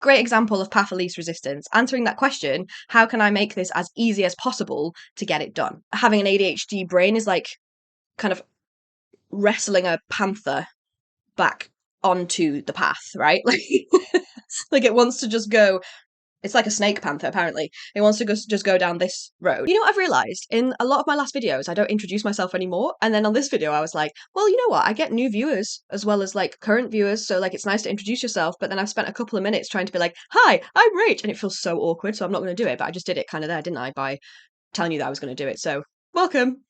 Great example of path of least resistance. Answering that question, how can I make this as easy as possible to get it done? Having an ADHD brain is like kind of wrestling a panther back onto the path, right? Like it wants to just go. It's like a snake panther, apparently. It wants to just go down this road. You know what I've realised? In a lot of my last videos, I don't introduce myself anymore. And then on this video, I was like, well, you know what? I get new viewers as well as like current viewers. So like, it's nice to introduce yourself. But then I've spent a couple of minutes trying to be like, hi, I'm Rach. And it feels so awkward. So I'm not going to do it. But I just did it kind of there, didn't I? By telling you that I was going to do it. So welcome.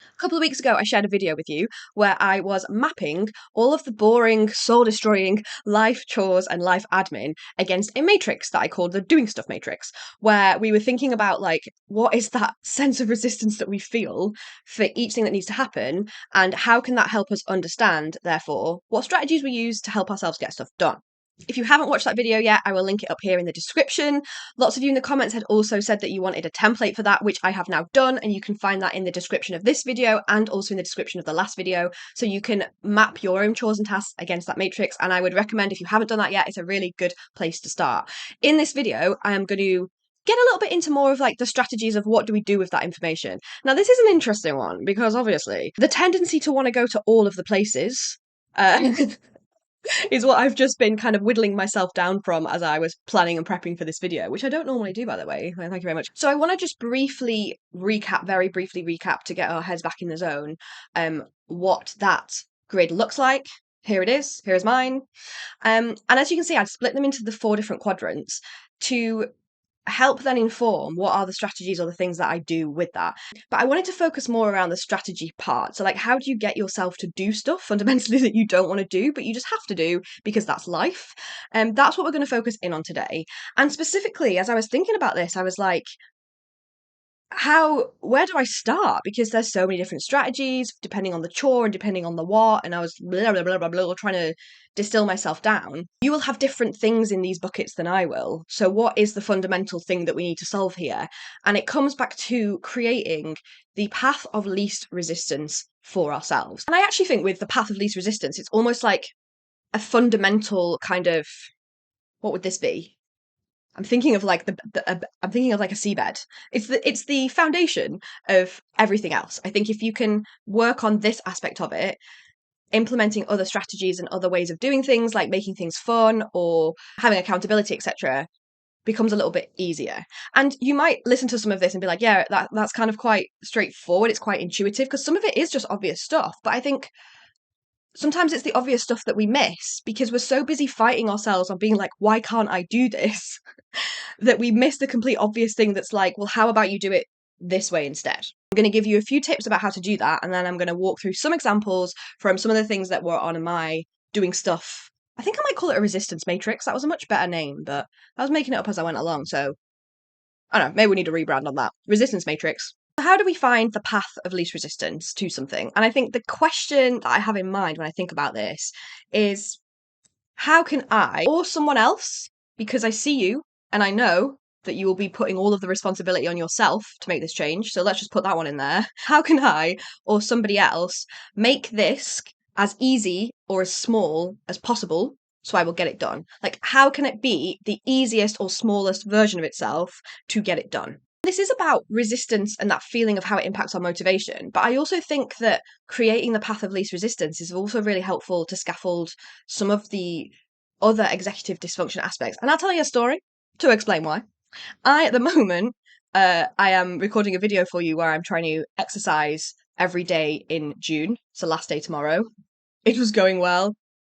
A couple of weeks ago, I shared a video with you where I was mapping all of the boring, soul destroying life chores and life admin against a matrix that I called the doing stuff matrix, where we were thinking about like, what is that sense of resistance that we feel for each thing that needs to happen, and how can that help us understand, therefore, what strategies we use to help ourselves get stuff done. If you haven't watched that video yet, I will link it up here in the description. Lots of you in the comments had also said that you wanted a template for that, which I have now done, and you can find that in the description of this video and also in the description of the last video, so you can map your own chores and tasks against that matrix, and I would recommend, if you haven't done that yet, it's a really good place to start. In this video, I am going to get a little bit into more of like the strategies of what do we do with that information. Now, this is an interesting one because obviously the tendency to want to go to all of the places is what I've just been kind of whittling myself down from as I was planning and prepping for this video, which I don't normally do, by the way. Thank you very much. So I want to just very briefly recap to get our heads back in the zone, what that grid looks like. Here it is. Here's mine. And as you can see, I'd split them into the 4 different quadrants to help then inform what are the strategies or the things that I do with that. But I wanted to focus more around the strategy part. So like, how do you get yourself to do stuff fundamentally that you don't want to do, but you just have to do because that's life? And that's what we're going to focus in on today. And specifically, as I was thinking about this, I was like, where do I start? Because there's so many different strategies depending on the chore and depending on the what, and I was blah blah blah blah blah trying to distill myself down. You will have different things in these buckets than I will. So what is the fundamental thing that we need to solve here? And it comes back to creating the path of least resistance for ourselves. And I actually think with the path of least resistance, it's almost like a fundamental kind of, what would this be? I'm thinking of like I'm thinking of like a seabed. It's the foundation of everything else. I think if you can work on this aspect of it, implementing other strategies and other ways of doing things, like making things fun or having accountability, etc., becomes a little bit easier. And you might listen to some of this and be like, yeah, that's kind of quite straightforward. It's quite intuitive because some of it is just obvious stuff. But I think sometimes it's the obvious stuff that we miss because we're so busy fighting ourselves on being like, why can't I do this? That we miss the complete obvious thing that's like, well, how about you do it this way instead? I'm going to give you a few tips about how to do that, and then I'm going to walk through some examples from some of the things that were on my doing stuff. I think I might call it a resistance matrix. That was a much better name, but I was making it up as I went along, so I don't know, maybe we need a rebrand on that. Resistance matrix. How do we find the path of least resistance to something? And I think the question that I have in mind when I think about this is, how can I or someone else, because I see you and I know that you will be putting all of the responsibility on yourself to make this change, so let's just put that one in there. How can I or somebody else make this as easy or as small as possible so I will get it done? Like, how can it be the easiest or smallest version of itself to get it done? This is about resistance and that feeling of how it impacts our motivation. But I also think that creating the path of least resistance is also really helpful to scaffold some of the other executive dysfunction aspects. And I'll tell you a story to explain why. At the moment, I am recording a video for you where I'm trying to exercise every day in June. It's the last day tomorrow. It was going well.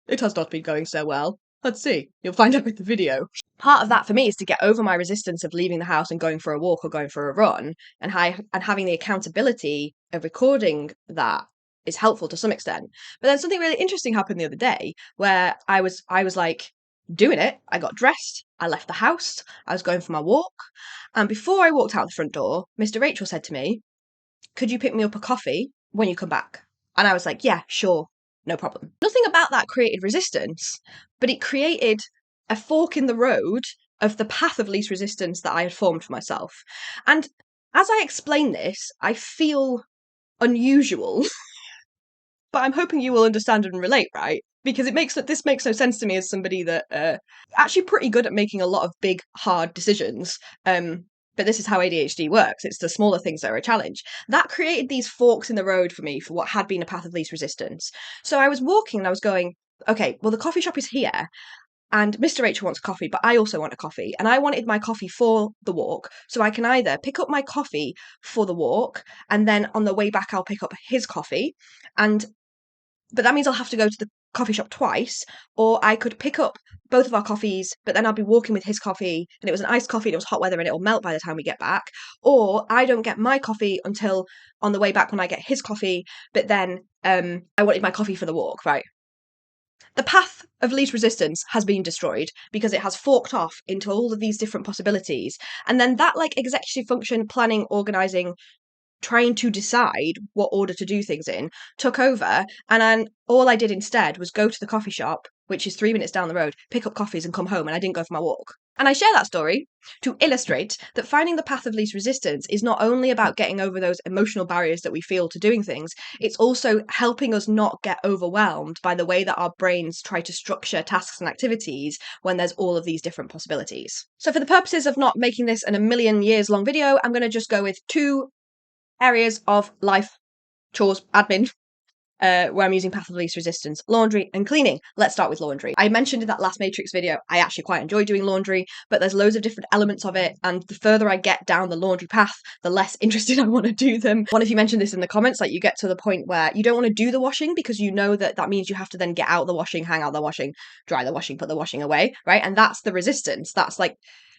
It has not been going so well. Let's see. You'll find out with the video. Part of that for me is to get over my resistance of leaving the house and going for a walk or going for a run, and having the accountability of recording that is helpful to some extent. But then something really interesting happened the other day where I was like doing it. I got dressed, I left the house, I was going for my walk, and before I walked out the front door, Mr. Rachel said to me, "Could you pick me up a coffee when you come back?" And I was like, "Yeah, sure. No problem." Nothing about that created resistance, but it created a fork in the road of the path of least resistance that I had formed for myself. And as I explain this, I feel unusual, but I'm hoping you will understand and relate, right? because this makes no sense to me as somebody that actually pretty good at making a lot of big, hard decisions. But this is how ADHD works. It's the smaller things that are a challenge. That created these forks in the road for me for what had been a path of least resistance. So I was walking and I was going, okay, well, the coffee shop is here. And Mr. H wants coffee, but I also want a coffee. And I wanted my coffee for the walk. So I can either pick up my coffee for the walk, and then on the way back, I'll pick up his coffee. But that means I'll have to go to the coffee shop twice, or I could pick up both of our coffees, but then I'll be walking with his coffee, and it was an iced coffee, and it was hot weather, and it'll melt by the time we get back. Or I don't get my coffee until on the way back when I get his coffee, but then I wanted my coffee for the walk, right? The path of least resistance has been destroyed because it has forked off into all of these different possibilities. And then that, like, executive function, planning, organizing, trying to decide what order to do things in, took over. And then all I did instead was go to the coffee shop, which is 3 minutes down the road, pick up coffees and come home, and I didn't go for my walk. And I share that story to illustrate that finding the path of least resistance is not only about getting over those emotional barriers that we feel to doing things, it's also helping us not get overwhelmed by the way that our brains try to structure tasks and activities when there's all of these different possibilities. So for the purposes of not making this an a million years long video, I'm going to just go with 2 areas of life, chores, admin, where I'm using path of least resistance: laundry and cleaning. Let's start with laundry. I mentioned in that last Matrix video, I actually quite enjoy doing laundry, but there's loads of different elements of it, and the further I get down the laundry path, the less interested I want to do them. One of you mentioned this in the comments, like you get to the point where you don't want to do the washing because you know that that means you have to then get out the washing, hang out the washing, dry the washing, put the washing away, right? And that's the resistance. That's like,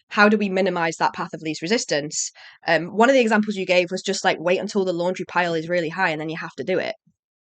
how do we minimize that path of least resistance? One of the examples you gave was just like, wait until the laundry pile is really high and then you have to do it.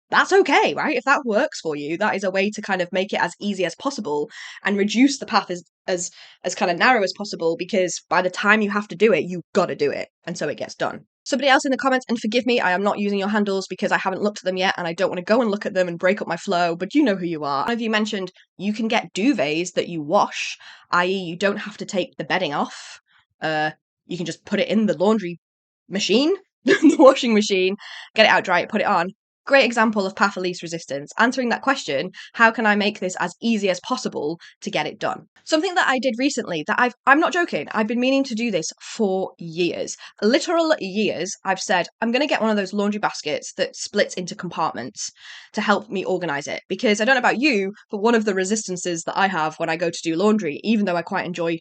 That's okay, right? If that works for you, that is a way to kind of make it as easy as possible and reduce the path as kind of narrow as possible, because by the time you have to do it, you've got to do it, and so it gets done. Somebody else in the comments, and forgive me, I am not using your handles because I haven't looked at them yet and I don't want to go and look at them and break up my flow, but you know who you are. One of you mentioned you can get duvets that you wash, i.e. you don't have to take the bedding off. You can just put it in the laundry machine, the washing machine, get it out, dry it, put it on. Great example of path of least resistance. Answering that question, how can I make this as easy as possible to get it done? Something that I did recently that I'm not joking, I've been meaning to do this for years. Literal years. I've said, I'm going to get one of those laundry baskets that splits into compartments to help me organise it. Because I don't know about you, but one of the resistances that I have when I go to do laundry, even though I quite enjoy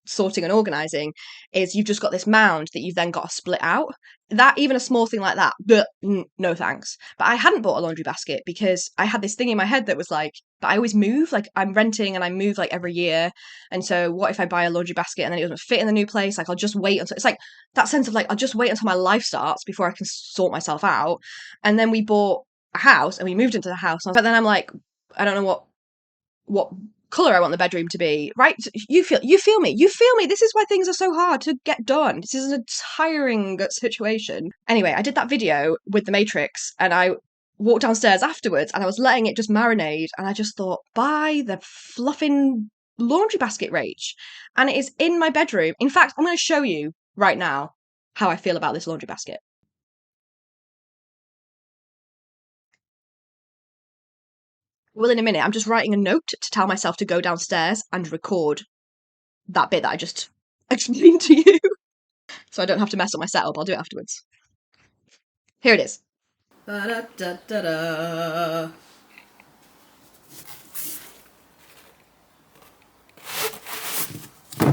sorting and organising, is you've just got this mound that you've then got to split out. That, even a small thing like that, no thanks. But I hadn't bought a laundry basket because I had this thing in my head that was like, but I always move, like I'm renting and I move like every year, and so what if I buy a laundry basket and then it doesn't fit in the new place? Like, I'll just wait until, it's like that sense of like, I'll just wait until my life starts before I can sort myself out. And then we bought a house and we moved into the house, but then I'm like, I don't know what colour I want the bedroom to be, right? You feel me. This is why things are so hard to get done. This is a tiring situation. Anyway, I did that video with the Matrix and I walked downstairs afterwards and I was letting it just marinate, and I just thought, buy the fluffing laundry basket, Rach. And it is in my bedroom. In fact, I'm going to show you right now how I feel about this laundry basket. Well, in a minute, I'm just writing a note to tell myself to go downstairs and record that bit that I just explained to you. So I don't have to mess up my setup. I'll do it afterwards. Here it is. Ba-da-da-da-da.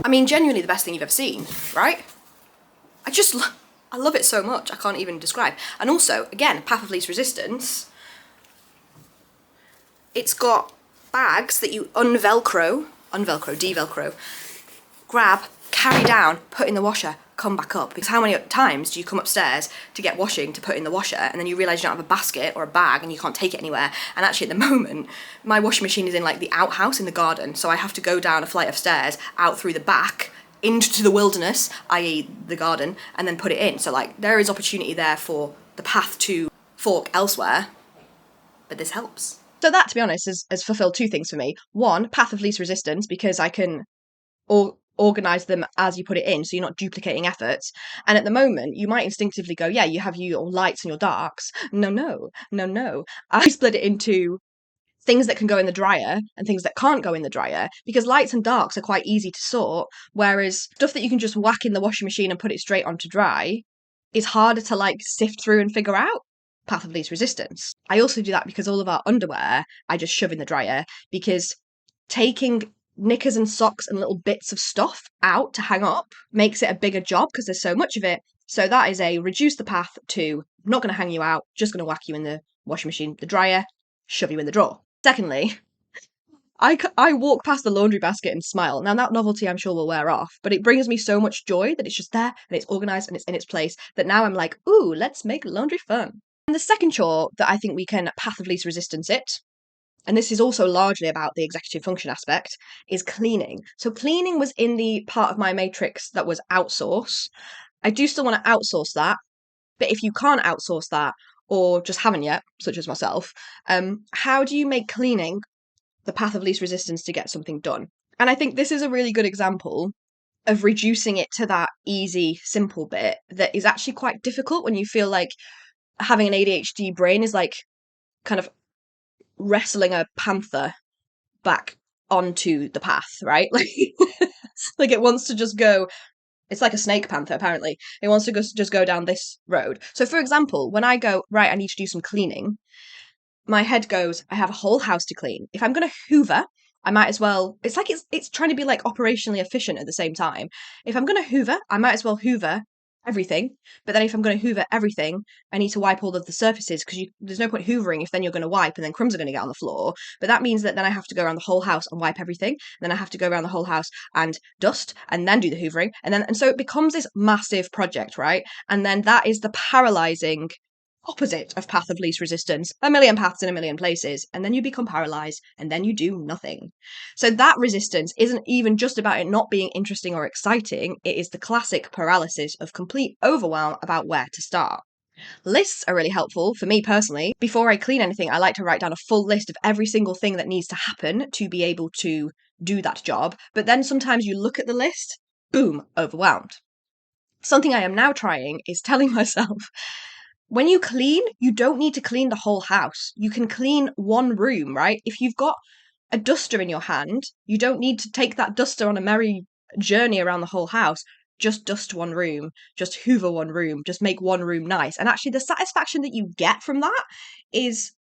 I mean, genuinely the best thing you've ever seen, right? I love it so much, I can't even describe. And also, again, path of least resistance. It's got bags that you de-velcro, grab, carry down, put in the washer, come back up. Because how many times do you come upstairs to get washing to put in the washer, and then you realise you don't have a basket or a bag and you can't take it anywhere? And actually at the moment, my washing machine is in like the outhouse in the garden, so I have to go down a flight of stairs, out through the back, into the wilderness, i.e. the garden, and then put it in. So like, there is opportunity there for the path to fork elsewhere, but this helps. So that, to be honest, has fulfilled 2 things for me. One, path of least resistance, because I can organise them as you put it in, so you're not duplicating efforts. And at the moment, you might instinctively go, yeah, you have your lights and your darks. No. I split it into things that can go in the dryer and things that can't go in the dryer, because lights and darks are quite easy to sort, whereas stuff that you can just whack in the washing machine and put it straight onto dry is harder to like sift through and figure out. Path of least resistance. I also do that because all of our underwear I just shove in the dryer, because taking knickers and socks and little bits of stuff out to hang up makes it a bigger job because there's so much of it. So that is a reduce the path to not going to hang you out, just going to whack you in the washing machine, the dryer, shove you in the drawer. Secondly, I walk past the laundry basket and smile. Now, that novelty I'm sure will wear off, but it brings me so much joy that it's just there and it's organised and it's in its place that now I'm like, ooh, let's make laundry fun. And the second chore that I think we can path of least resistance it, and this is also largely about the executive function aspect, is cleaning. So cleaning was in the part of my matrix that was outsource. I do still want to outsource that, but if you can't outsource that or just haven't yet, such as myself, how do you make cleaning the path of least resistance to get something done? And I think this is a really good example of reducing it to that easy, simple bit that is actually quite difficult when you feel like having an ADHD brain is like kind of wrestling a panther back onto the path, right? Like it wants to just go. It's like a snake panther, apparently. It wants to just go down this road. So, for example, when I go, right, I need to do some cleaning, my head goes, I have a whole house to clean. If I'm going to hoover, I might as well. It's like it's trying to be like operationally efficient at the same time. If I'm going to hoover, I might as well hoover everything. But then if I'm going to hoover everything, I need to wipe all of the surfaces, because there's no point hoovering if then you're going to wipe and then crumbs are going to get on the floor. But that means that then I have to go around the whole house and wipe everything. Then I have to go around the whole house and dust and then do the hoovering. And so it becomes this massive project, right? And then that is the paralyzing opposite of path of least resistance, a million paths in a million places, and then you become paralyzed and then you do nothing. So that resistance isn't even just about it not being interesting or exciting, it is the classic paralysis of complete overwhelm about where to start. Lists are really helpful for me personally. Before I clean anything, I like to write down a full list of every single thing that needs to happen to be able to do that job. But then sometimes you look at the list, boom, overwhelmed. Something I am now trying is telling myself, when you clean, you don't need to clean the whole house. You can clean one room, right? If you've got a duster in your hand, you don't need to take that duster on a merry journey around the whole house. Just dust one room, just hoover one room, just make one room nice. And actually, the satisfaction that you get from that is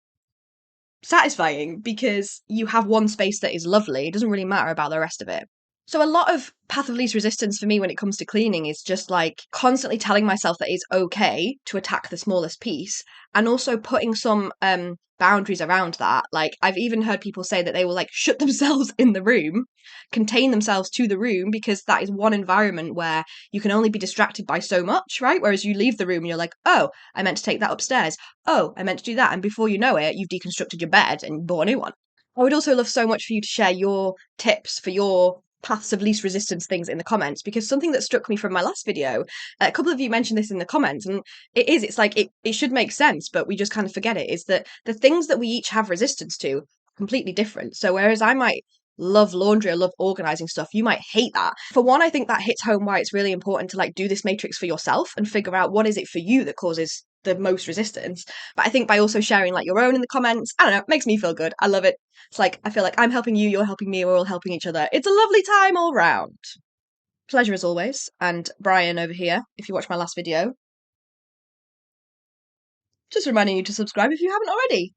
satisfying, because you have one space that is lovely. It doesn't really matter about the rest of it. So a lot of path of least resistance for me when it comes to cleaning is just like constantly telling myself that it's okay to attack the smallest piece, and also putting some boundaries around that. Like, I've even heard people say that they will like shut themselves in the room, contain themselves to the room, because that is one environment where you can only be distracted by so much, right? Whereas you leave the room and you're like, oh, I meant to take that upstairs. Oh, I meant to do that. And before you know it, you've deconstructed your bed and bought a new one. I would also love so much for you to share your tips for your paths of least resistance things in the comments, because something that struck me from my last video, a couple of you mentioned this in the comments, and it's like it should make sense, but we just kind of forget it, is that the things that we each have resistance to are completely different. So whereas I might love laundry, I love organizing stuff, you might hate that. For one, I think that hits home why it's really important to like do this matrix for yourself and figure out what is it for you that causes the most resistance. But I think by also sharing like your own in the comments, I don't know, it makes me feel good. I love it. It's like, I feel like I'm helping you, you're helping me, we're all helping each other. It's a lovely time all round. Pleasure as always. And Brian over here, if you watched my last video, just reminding you to subscribe if you haven't already.